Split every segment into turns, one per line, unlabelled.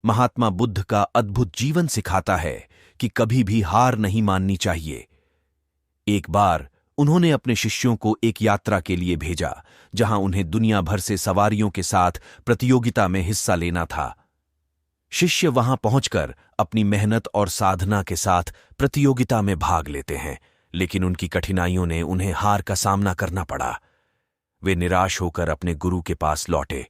महात्मा बुद्ध का अद्भुत जीवन सिखाता है कि कभी भी हार नहीं माननी चाहिए। एक बार उन्होंने अपने शिष्यों को एक यात्रा के लिए भेजा, जहां उन्हें दुनिया भर से सवारियों के साथ प्रतियोगिता में हिस्सा लेना था। शिष्य वहां पहुंचकर अपनी मेहनत और साधना के साथ प्रतियोगिता में भाग लेते हैं, लेकिन उनकी कठिनाइयों ने उन्हें हार का सामना करना पड़ा। वे निराश होकर अपने गुरु के पास लौटे।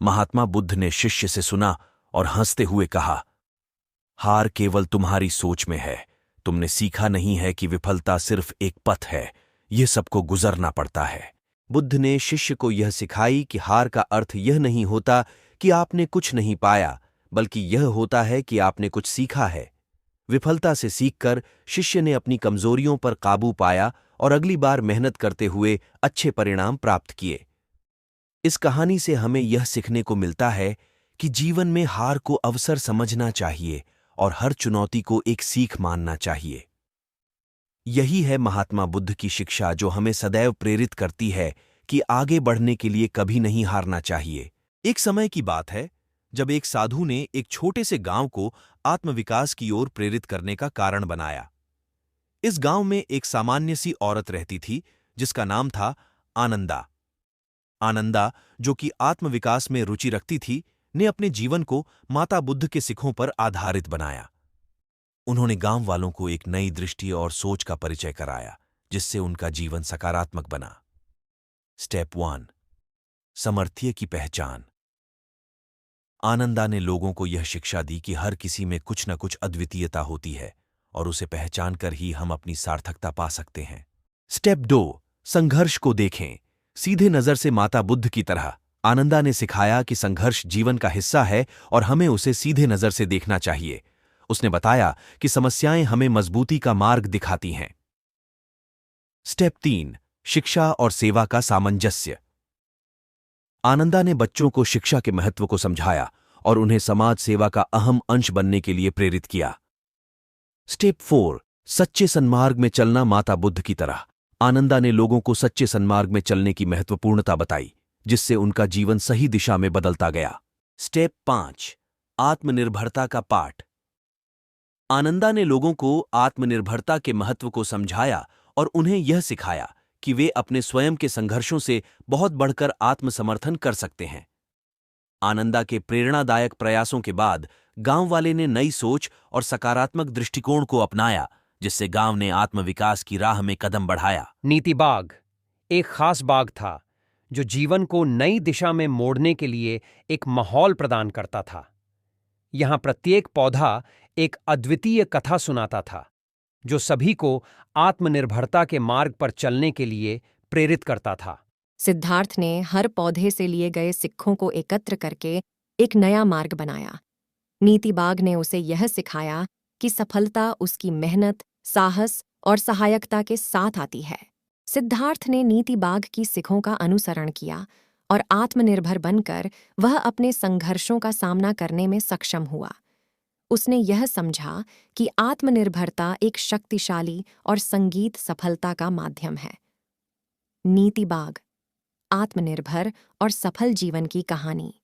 महात्मा बुद्ध ने शिष्य से सुना और हंसते हुए कहा, हार केवल तुम्हारी सोच में है। तुमने सीखा नहीं है कि विफलता सिर्फ एक पथ है, यह सबको गुजरना पड़ता है। बुद्ध ने शिष्य को यह सिखाई कि हार का अर्थ यह नहीं होता कि आपने कुछ नहीं पाया, बल्कि यह होता है कि आपने कुछ सीखा है। विफलता से सीखकर शिष्य ने अपनी कमजोरियों पर काबू पाया और अगली बार मेहनत करते हुए अच्छे परिणाम प्राप्त किए। इस कहानी से हमें यह सीखने को मिलता है कि जीवन में हार को अवसर समझना चाहिए और हर चुनौती को एक सीख मानना चाहिए। यही है महात्मा बुद्ध की शिक्षा, जो हमें सदैव प्रेरित करती है कि आगे बढ़ने के लिए कभी नहीं हारना चाहिए। एक समय की बात है जब एक साधु ने एक छोटे से गांव को आत्मविकास की ओर प्रेरित करने का कारण बनाया। इस गांव में एक सामान्य सी औरत रहती थी जिसका नाम था आनंदा। आनंदा, जो कि आत्मविकास में रुचि रखती थी, ने अपने जीवन को माता बुद्ध के सिखों पर आधारित बनाया। उन्होंने गांव वालों को एक नई दृष्टि और सोच का परिचय कराया, जिससे उनका जीवन सकारात्मक बना। स्टेप 1, सामर्थ्य की पहचान। आनंदा ने लोगों को यह शिक्षा दी कि हर किसी में कुछ न कुछ अद्वितीयता होती है और उसे पहचान कर ही हम अपनी सार्थकता पा सकते हैं। स्टेप 2, संघर्ष को देखें। सीधे नजर से माता बुद्ध की तरह आनंदा ने सिखाया कि संघर्ष जीवन का हिस्सा है और हमें उसे सीधे नजर से देखना चाहिए। उसने बताया कि समस्याएं हमें मजबूती का मार्ग दिखाती हैं। स्टेप 3, शिक्षा और सेवा का सामंजस्य। आनंदा ने बच्चों को शिक्षा के महत्व को समझाया और उन्हें समाज सेवा का अहम अंश बनने के लिए प्रेरित किया। स्टेप 4, सच्चे सन्मार्ग में चलना। माता बुद्ध की तरह आनंदा ने लोगों को सच्चे सन्मार्ग में चलने की महत्वपूर्णता बताई, जिससे उनका जीवन सही दिशा में बदलता गया। स्टेप 5, आत्मनिर्भरता का पाठ। आनंदा ने लोगों को आत्मनिर्भरता के महत्व को समझाया और उन्हें यह सिखाया कि वे अपने स्वयं के संघर्षों से बहुत बढ़कर आत्मसमर्थन कर सकते हैं। आनंदा के प्रेरणादायक प्रयासों के बाद गांव वाले ने नई सोच और सकारात्मक दृष्टिकोण को अपनाया, जिससे गांव ने आत्मविकास की राह में कदम बढ़ाया।
नीति बाग एक खास बाग था जो जीवन को नई दिशा में मोड़ने के लिए एक माहौल प्रदान करता था। यहां प्रत्येक पौधा एक अद्वितीय कथा सुनाता था, जो सभी को आत्मनिर्भरता के मार्ग पर चलने के लिए प्रेरित करता था।
सिद्धार्थ ने हर पौधे से लिए गए सिक्कों को एकत्र करके एक नया मार्ग बनाया। नीति बाग ने उसे यह सिखाया कि सफलता उसकी मेहनत, साहस और सहायकता के साथ आती है। सिद्धार्थ ने नीति बाग की सिखों का अनुसरण किया और आत्मनिर्भर बनकर वह अपने संघर्षों का सामना करने में सक्षम हुआ। उसने यह समझा कि आत्मनिर्भरता एक शक्तिशाली और संगीत सफलता का माध्यम है। नीति बाग, आत्मनिर्भर और सफल जीवन की कहानी।